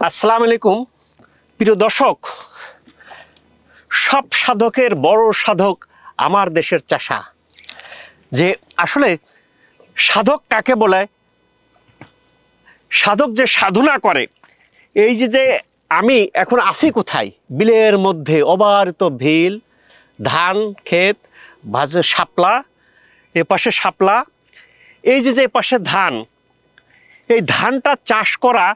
আসসালামু আলাইকুম প্রিয় দর্শক, সব সাধকের বড় সাধক আমার দেশের চাষা। যে আসলে সাধক কাকে বলে, সাধক যে সাধনা করে, এই যে আমি এখন আছি কোথায়, বিলের মধ্যে অবারিত ভিল, ধান ক্ষেত, ভাজে শাপলা, এ পাশে শাপলা, এই যে পাশে ধান, এই ধানটা চাষ করা।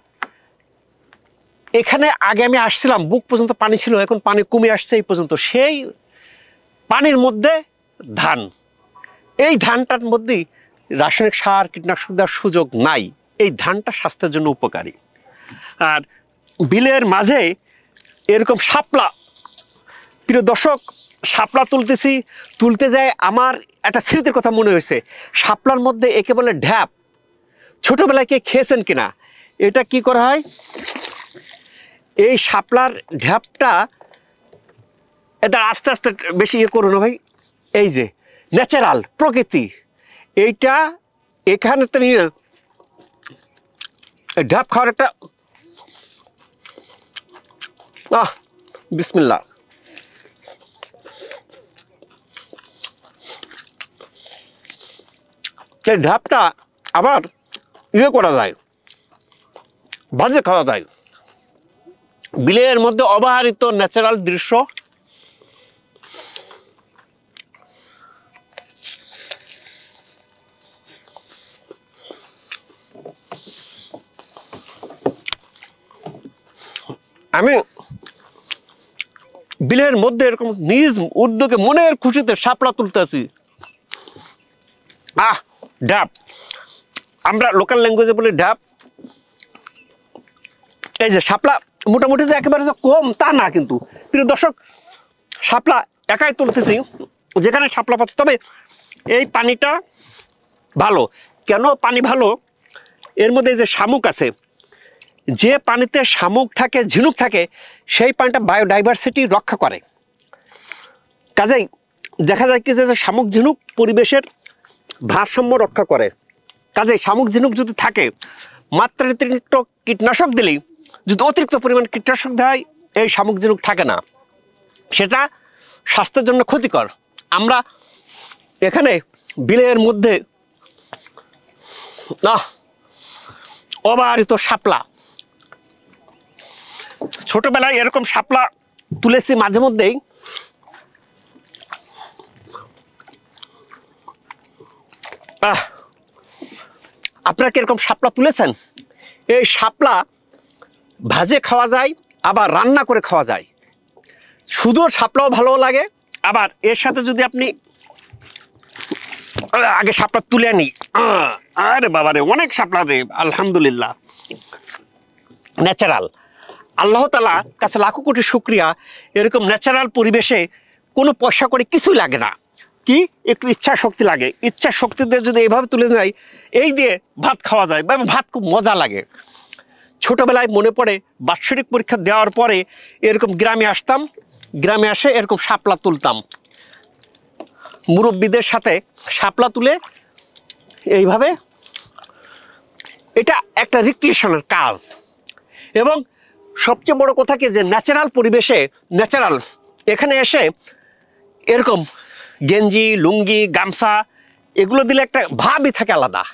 এখানে আগে আমি আসছিলাম, বুক পর্যন্ত পানি ছিল, এখন পানি কমে আসছে এই পর্যন্ত। সেই পানির মধ্যে ধান, এই ধানটার মধ্যেই রাসায়নিক সার কীটনাশক দেওয়ার সুযোগ নাই। এই ধানটা স্বাস্থ্যের জন্য উপকারী। আর বিলের মাঝে এরকম শাপলা, প্রিয় দর্শক, শাপলা তুলতে যায় আমার একটা স্মৃতির কথা মনে হয়েছে। শাপলার মধ্যে একে বলে ঢ্যাপ। ছোটোবেলায় কে খেয়েছেন কিনা? এটা কি করা হয়, এই শাপলার ঢ্যাপটা, এটা আস্তে আস্তে বেশি ইয়ে করো না ভাই, এই যে ন্যাচারাল প্রকৃতি, এইটা এখানে তো নিয়ে ঢ্যাপ খাওয়ার একটা বিসমিল্লাহ। এই ঢ্যাপটা আবার ইয়ে করা যায়, ভাজে খাওয়া যায়। বিলের মধ্যে অবারিত ন্যাচারাল দৃশ্য। আমি বিলের মধ্যে এরকম নিজ উদ্যোগে মনের খুশিতে শাপলা তুলতেছি। ঢাপ, আমরা লোকাল ল্যাঙ্গুয়েজে বলি ঢাপ। এই যে শাপলা মোটামুটি যে একেবারে যে কম তা না, কিন্তু প্রিয় দর্শক, শাপলা একাই তুলতেছি যেখানে শাপলা পাচ্ছে। তবে এই পানিটা ভালো। কেন পানি ভালো? এর মধ্যে যে শামুক আছে, যে পানিতে শামুক থাকে, ঝিনুক থাকে, সেই পানিটা বায়োডাইভার্সিটি রক্ষা করে। কাজেই দেখা যায় কি যে শামুক ঝিনুক পরিবেশের ভারসাম্য রক্ষা করে। কাজেই শামুক ঝিনুক যদি থাকে, মাত্রাতিরিক্ত কীটনাশক দিলেই, যদি অতিরিক্ত পরিমাণ কীটনাশক দেয়, এই শামুক ঝিনুক থাকে না, সেটা স্বাস্থ্যের জন্য ক্ষতিকর। আমরা এখানে বিলের মধ্যে অবারিত শাপলা, ছোটবেলায় এরকম শাপলা তুলেছি মাঝে মধ্যেই। আপনারা কি এরকম শাপলা তুলেছেন? এই শাপলা ভাজে খাওয়া যায়, আবার রান্না করে খাওয়া যায়। শুধু শাপলাও ভালো লাগে, আবার এর সাথে যদি আপনি আগে শাপলা তুলে আনি, আরে বাবারে অনেক শাপলা রে, আলহামদুলিল্লাহ, ন্যাচারাল। আল্লাহ তাআলা কাছে লাখো কোটি শুকরিয়া। এরকম ন্যাচারাল পরিবেশে কোনো পয়সা করে কিছুই লাগে না, কি একটু ইচ্ছা শক্তি লাগে। ইচ্ছা শক্তিতে যদি এইভাবে তুলে নেয়, এই দিয়ে ভাত খাওয়া যায়, বা ভাত খুব মজা লাগে। ছোটোবেলায় মনে পড়ে, বাৎসরিক পরীক্ষা দেওয়ার পরে এরকম গ্রামে আসতাম, গ্রামে আসে এরকম শাপলা তুলতাম, মুরব্বীদের সাথে শাপলা তুলে এইভাবে। এটা একটা রিক্রিয়েশনের কাজ। এবং সবচেয়ে বড় কথা কি, যে ন্যাচারাল পরিবেশে, ন্যাচারাল এখানে এসে এরকম গেঞ্জি, লুঙ্গি, গামছা এগুলো দিলে একটা ভাবই থাকে আলাদা।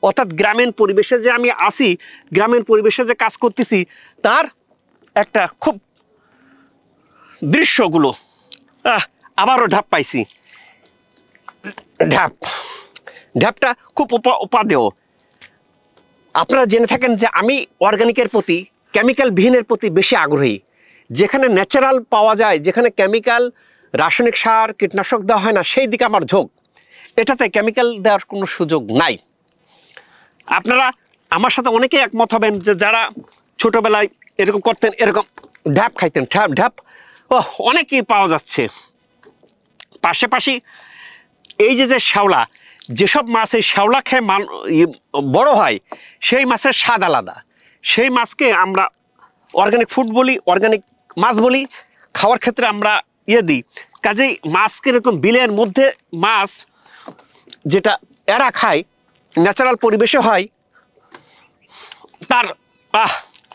অর্থাৎ গ্রামীণ পরিবেশে যে আমি আসি, গ্রামীণ পরিবেশে যে কাজ করতেছি, তার একটা খুব দৃশ্যগুলো। আবারও ঢাপ পাইছি। ঢ্যাপটা খুব উপাদেয়। আপনারা জেনে থাকেন যে আমি অর্গানিকের প্রতি, কেমিক্যাল বিহীনের প্রতি বেশি আগ্রহী। যেখানে ন্যাচারাল পাওয়া যায়, যেখানে কেমিক্যাল, রাসায়নিক সার, কীটনাশক দেওয়া হয় না, সেই দিকে আমার ঝোঁক। এটাতে কেমিক্যাল দেওয়ার কোনো সুযোগ নাই। আপনারা আমার সাথে অনেকেই একমত হবেন যে যারা ছোটোবেলায় এরকম করতেন, এরকম ঢ্যাপ খাইতেন, ঢ্যাপ অনেকেই পাওয়া যাচ্ছে। পাশাপাশি এই যে শ্যাওলা, যেসব মাছ এই শ্যাওলা খেয়ে বড় হয়, সেই মাছের স্বাদ আলাদা। সেই মাছকে আমরা অর্গানিক ফুড বলি, অর্গানিক মাছ বলি। খাওয়ার ক্ষেত্রে আমরা দিই। কাজেই মাছকে এরকম বিলের মধ্যে মাছ যেটা এরা খায়, ন্যাচারাল পরিবেশে হয়, তার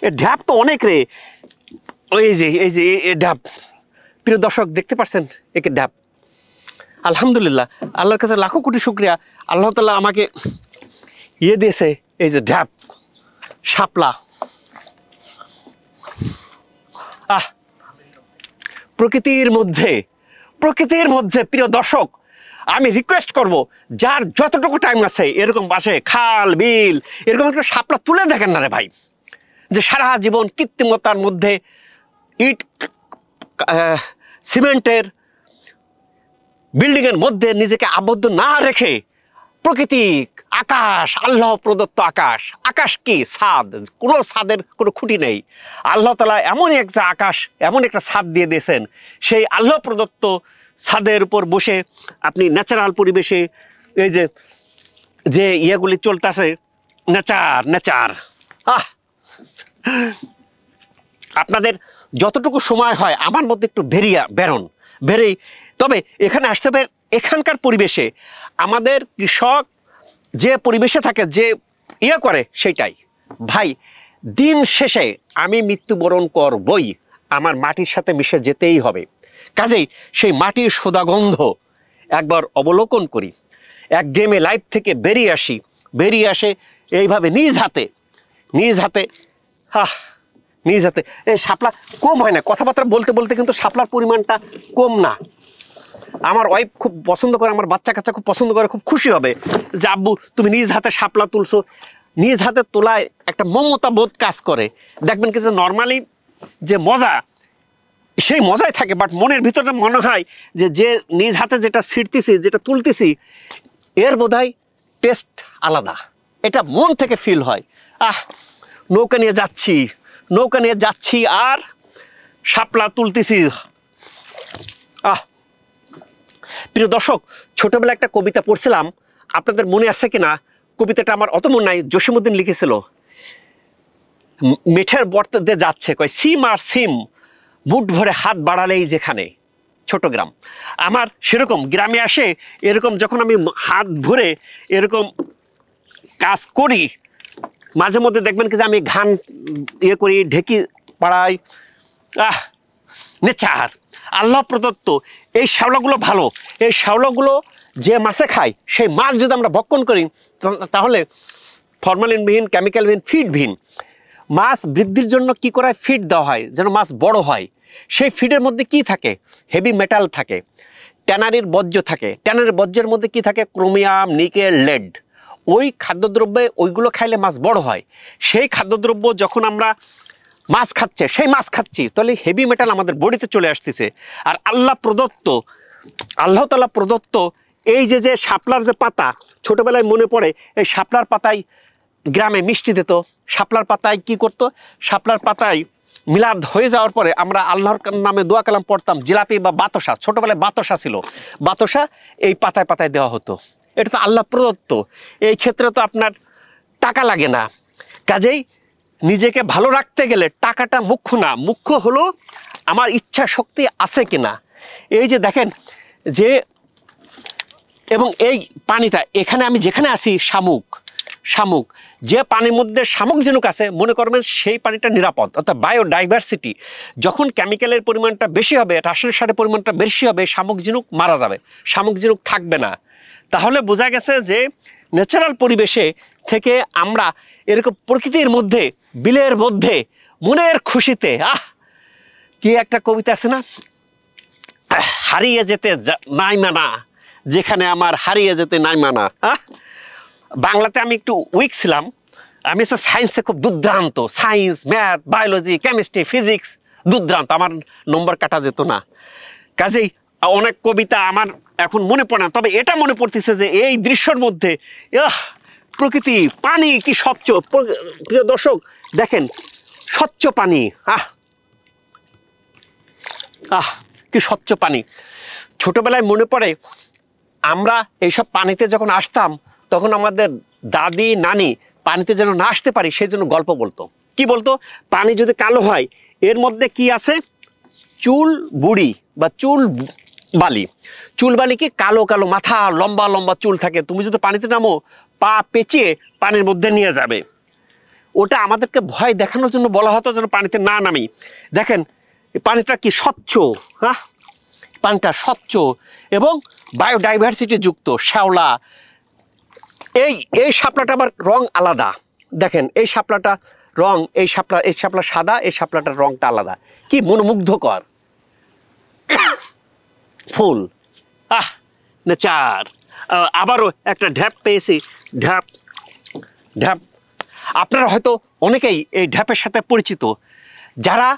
এ ঢ্যাপ তো অনেক রে, এই যে ঢ্যাপ। প্রিয় দর্শক দেখতে পাচ্ছেন একে ঢ্যাপ। আলহামদুলিল্লাহ, আল্লাহর কাছে লাখো কোটি শুক্রিয়া, আল্লাহ তাআলা আমাকে দিয়েছে এই যে ঢ্যাপ, শাপলা। প্রকৃতির মধ্যে প্রিয় দর্শক আমি রিকোয়েস্ট করব, যার যতটুকু টাইম আছে এরকম পাশে খাল বিল এরকম একটা শাপলা তুলে দেখেন না রে ভাই, যে সারা জীবন কৃত্রিমতার মধ্যে ইট সিমেন্টের বিল্ডিংয়ের মধ্যে নিজেকে আবদ্ধ না রেখে প্রকৃতি, আকাশ, আল্লাহ প্রদত্ত আকাশ কি ছাদ, কোনো ছাদের কোনো খুঁটি নেই। আল্লাহ তাআলা এমন একটা আকাশ, এমন একটা ছাদ দিয়ে দিয়েছেন, সেই আল্লাহ প্রদত্ত ছাদের উপর বসে আপনি ন্যাচারাল পরিবেশে এই যে ইয়েগুলি চলতেছে, নেচার আপনাদের যতটুকু সময় হয় আমার মধ্যে একটু বেরেই। তবে এখানে আসতে হবে, এখানকার পরিবেশে আমাদের কৃষক যে পরিবেশে থাকে, যে করে সেইটাই ভাই। দিন শেষে আমি মৃত্যুবরণ করবই, আমার মাটির সাথে মিশে যেতেই হবে। কাজেই সেই মাটির সুগন্ধ একবার অবলোকন করি, এক গেমে লাইফ থেকে বেরিয়ে আসে এইভাবে নিজ হাতে এই শাপলা কম হয় না। কথাবার্তা বলতে কিন্তু শাপলার পরিমাণটা কম না। আমার ওয়াইফ খুব পছন্দ করে, আমার বাচ্চা কাচ্চা খুব পছন্দ করে, খুব খুশি হবে যে আব্বু তুমি নিজ হাতে শাপলা তুলছো। নিজ হাতে তোলায় একটা মমতা বোধ কাজ করে। দেখবেন কি যে নর্মালি যে মজা, সেই মজাই থাকে, বাট মনের ভিতরে মনে হয় যে নিজ হাতে যেটা ছিঁড়তেছি, যেটা তুলতেছি, এর বোধহয় টেস্ট আলাদা। এটা মন থেকে ফিল হয়। নৌকা নিয়ে যাচ্ছি আর শাপলা তুলতেছি। প্রিয় দর্শক, ছোটবেলায় একটা কবিতা পড়ছিলাম, আপনাদের মনে আছে কিনা কবিতাটা, আমার অত মনে নাই, জসিমউদ্দিন লিখেছিল। মেঠের বর্তে যাচ্ছে, কয় সিম আর সিম বুট ভরে হাত বাড়ালেই যেখানে। ছোট গ্রাম আমার, সেরকম গ্রামে আসে এরকম যখন আমি হাত ভরে এরকম কাজ করি, মাঝে মধ্যে দেখবেন কি যে আমি ঘান করি, ঢেকি পাড়াই। নেচার, আল্লাহ প্রদত্ত এই শ্যাওলাগুলো ভালো। এই শ্যাওলাগুলো যে মাছে খায়, সেই মাছ যদি আমরা ভক্ষণ করি, তাহলে ফরমালিনবিহীন, কেমিক্যালবিহীন, ফিডবিহীন মাছ বৃদ্ধির জন্য কি করায়, ফিড দেওয়া হয় যেন মাছ বড় হয়। সেই ফিডের মধ্যে কি থাকে, হেভি মেটাল থাকে, ট্যানারির বর্জ্য থাকে। ট্যানারির বর্জ্যের মধ্যে কি থাকে, ক্রোমিয়াম, নিকেল, লেড। ওই খাদ্যদ্রব্যে ওইগুলো খাইলে মাছ বড় হয়। সেই খাদ্যদ্রব্য যখন আমরা মাছ খাচ্ছি, তাহলে হেভি মেটাল আমাদের বডিতে চলে আসতেছে। আর আল্লাহ তাআলা প্রদত্ত এই যে শাপলার যে পাতা, ছোটবেলায় মনে পড়ে এই শাপলার পাতায় গ্রামে মিষ্টি দিত। শাপলার পাতায় কি করতো, শাপলার পাতায় মিলাদ হয়ে যাওয়ার পরে আমরা আল্লাহর নামে দোয়া কালাম পড়তাম। জিলাপি বা বাতাসা, ছোটবেলায় বাতাসা ছিল, বাতাসা এই পাতায় দেওয়া হতো। এটা তো আল্লাহ প্রদত্ত। এই ক্ষেত্রে তো আপনার টাকা লাগে না। কাজেই নিজেকে ভালো রাখতে গেলে টাকাটা মুখ্য না, মুখ্য হলো আমার ইচ্ছা শক্তি আছে কিনা। এই যে দেখেন যে, এবং এই পানিটা এখানে আমি যেখানে আসি, শামুক যে পানির মধ্যে শামুক ঝিনুক আছে, মনে করবেন সেই পানিটা নিরাপদ। অর্থাৎ বায়োডাইভার্সিটি, যখন কেমিক্যালের পরিমাণটা বেশি হবে, রাসায়নিক সারের পরিমাণটা বেশি হবে, শামুক ঝিনুক মারা যাবে, শামুক ঝিনুক থাকবে না। তাহলে বোঝা গেছে যে ন্যাচারাল পরিবেশে থেকে আমরা এরকম প্রকৃতির মধ্যে, বিলের মধ্যে মনের খুশিতে, কি একটা কবিতা আছে না, হারিয়ে যেতে নাই মানা, যেখানে আমার হারিয়ে যেতে নাই মানা। বাংলাতে আমি একটু উইক ছিলাম। আমি সায়েন্সে খুব দুর্দান্ত, science, math, biology, chemistry, physics দুর্দান্ত, আমার নম্বর কাটা যেত না। কাজেই অনেক কবিতা আমার এখন মনে পড়ে না, তবে এটা মনে পড়তেছে যে এই দৃশ্যের মধ্যে প্রকৃতি, পানি কি স্বচ্ছ। প্রিয় দর্শক দেখেন, স্বচ্ছ পানি, কি স্বচ্ছ পানি। ছোটবেলায় মনে পড়ে আমরা এইসব পানিতে যখন আসতাম, তখন আমাদের দাদি নানি পানিতে যেন না আসতে পারি সেই জন্য গল্প বলতো। কি বলতো, পানি যদি কালো হয়, এর মধ্যে কি আছে, চুল বুড়ি বা চুল বালি কি কালো কালো, মাথা লম্বা লম্বা চুল থাকে। তুমি যদি পানিতে নামো, পা পেঁচিয়ে পানির মধ্যে নিয়ে যাবে। ওটা আমাদেরকে ভয় দেখানোর জন্য বলা হতো যেন পানিতে না নামি। দেখেন পানিটা কি স্বচ্ছ, হ্যাঁ পানিটা স্বচ্ছ এবং বায়োডাইভার্সিটি যুক্ত শ্যাওলা। এই শাপলাটা আবার রং আলাদা, দেখেন এই শাপলাটা রং, এই শাপলা সাদা, এই শাপলাটার রংটা আলাদা, কি মনোমুগ্ধকর ফুল। নেচার। আবারও একটা ঢ্যাপ পেয়েছি, ঢ্যাপ। আপনারা হয়তো অনেকেই এই ঢ্যাপের সাথে পরিচিত, যারা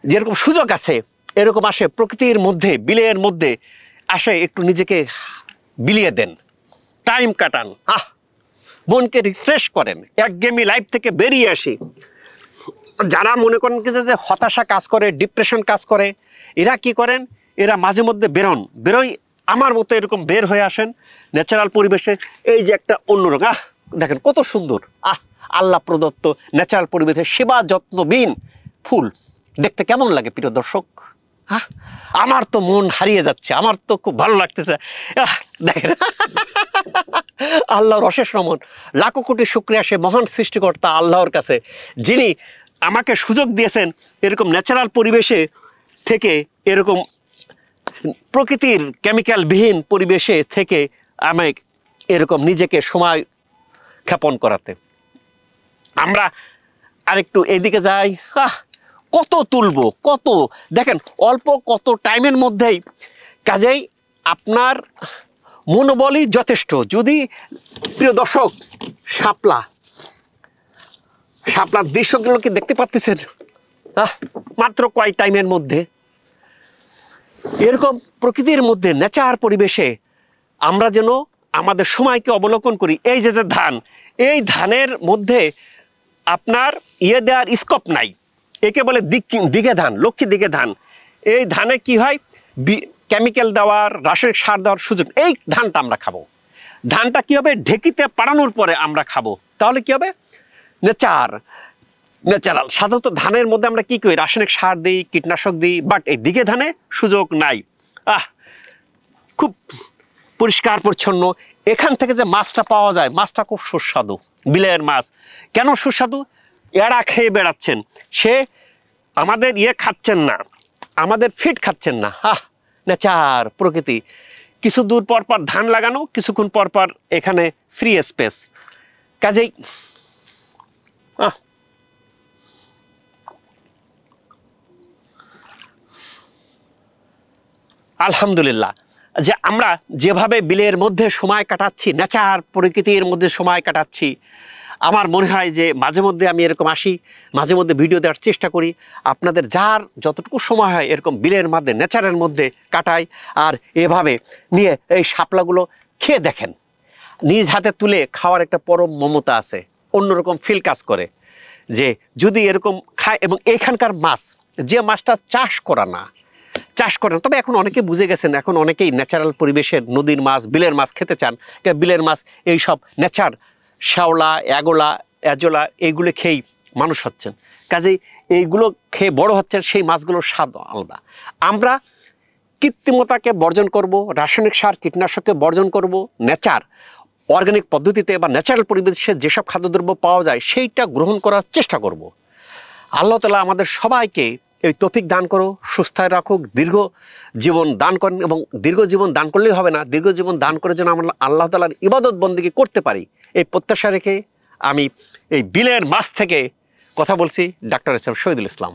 যেরকম সুযোগ আছে এরকম আসে প্রকৃতির মধ্যে, বিলের মধ্যে আসে, একটু নিজেকে বিলিয়ে দেন, টাইম কাটান, মনকে রিফ্রেশ করেন, একঘেয়েমি লাইফ থেকে বেরিয়ে আসি। যারা মনে করেন কি যে হতাশা কাজ করে, ডিপ্রেশন কাজ করে, এরা কি করেন, এরা মাঝে মধ্যে বেরোই আমার মতো এরকম বের হয়ে আসেন ন্যাচারাল পরিবেশে। এই যে একটা অন্যরকম, দেখেন কত সুন্দর, আল্লাহ প্রদত্ত ন্যাচারাল পরিবেশে সেবা যত্নবিহীন ফুল দেখতে কেমন লাগে প্রিয় দর্শক? আমার তো মন হারিয়ে যাচ্ছে, আমার তো খুব ভালো লাগতেছে। দেখেন আল্লাহর অশেষ রহমত, লাখো কোটি শুকরিয়া সে মহান সৃষ্টিকর্তা আল্লাহর কাছে, যিনি আমাকে সুযোগ দিয়েছেন এরকম ন্যাচারাল পরিবেশে থেকে, এরকম প্রকৃতির কেমিক্যালবিহীন পরিবেশে থেকে আমি এরকম নিজেকে সময় ক্ষেপণ করাতে। আমরা আরেকটু এদিকে যাই, কত তুলবো, কত দেখেন অল্প কত টাইমের মধ্যেই, কাজেই আপনার মনোবলই যথেষ্ট। যদি প্রিয় দর্শক শাপলার দৃশ্যগুলো কি দেখতে পাচ্ছেন? মাত্র কয় টাইমের মধ্যে এরকম প্রকৃতির মধ্যে নেচার পরিবেশে আমরা যেন আমাদের সময়কে অবলোকন করি। এই যে ধান, এই ধানের মধ্যে আপনার দেওয়ার স্কোপ নাই, একে বলে দিঘে ধান, লক্ষ্মী দিঘে ধান। এই ধানে কি হয়, কেমিক্যাল দেওয়ার, রাসায়নিক সার দেওয়ার সুযোগ। এই ধানটা আমরা খাবো, ধানটা কি হবে, ঢেকিতে পাড়ানোর পরে আমরা খাবো, তাহলে কি হবে, ন্যাচারাল। সাধারণত ধানের মধ্যে আমরা কি করি, রাসায়নিক সার দিই, কীটনাশক দিই, বাট এই দিঘে ধানে সুযোগ নাই। খুব পরিষ্কার পরিচ্ছন্ন। এখান থেকে যে মাছটা পাওয়া যায়, মাছটা খুব সুস্বাদু, বিলের মাছ। কেন সুস্বাদু? এরা খেয়ে বেড়াচ্ছেন, সে আমাদের খাচ্ছেন না, আমাদের ফিড খাচ্ছেন না। নেচার, প্রকৃতি। কিছু দূর পর পর ধান লাগানো, কিছুক্ষণ পর পর এখানে ফ্রি স্পেস। কাজেই আলহামদুলিল্লাহ যে আমরা যেভাবে বিলের মধ্যে সময় কাটাচ্ছি, নেচার প্রকৃতির মধ্যে সময় কাটাচ্ছি, আমার মনে হয় যে মাঝে মধ্যে আমি এরকম আসি, মাঝে মধ্যে ভিডিও দেওয়ার চেষ্টা করি, আপনাদের যার যতটুকু সময় হয় এরকম বিলের মধ্যে, নেচারের মধ্যে কাটাই। আর এভাবে নিয়ে এই শাপলাগুলো খেয়ে দেখেন, নিজ হাতে তুলে খাওয়ার একটা পরম মমতা আছে, অন্যরকম ফিল কাজ করে যে যদি এরকম খায়। এবং এইখানকার মাছ, যে মাছটা চাষ করেন, তবে এখন অনেকে বুঝে গেছেন, এখন অনেকেই ন্যাচারাল পরিবেশের নদীর মাছ, বিলের মাছ খেতে চান। বিলের মাছ এইসব নেচার, শ্যাওলা, এজোলা এইগুলো খেয়েই মানুষ হচ্ছেন, কাজেই এইগুলো খেয়ে বড় হচ্ছেন, সেই মাছগুলোর স্বাদ আলাদা। আমরা কৃত্রিমতাকে বর্জন করব, রাসায়নিক সার, কীটনাশককে বর্জন করব, নেচার, অর্গানিক পদ্ধতিতে বা ন্যাচারাল পরিবেশে যেসব খাদ্যদ্রব্য পাওয়া যায় সেইটা গ্রহণ করার চেষ্টা করব। আল্লাহ তাআলা আমাদের সবাইকে এই তৌফিক দান করো, সুস্থ রাখুক, দীর্ঘ জীবন দান করেন। এবং দীর্ঘ জীবন দান করলেই হবে না, দীর্ঘ জীবন দান করে যেন আমরা আল্লাহ তাআলার ইবাদত বন্দেগী করতে পারি, এই প্রত্যাশা রেখে আমি এই বিলের মাছ থেকে কথা বলছি। ডাক্তার শহীদুল ইসলাম।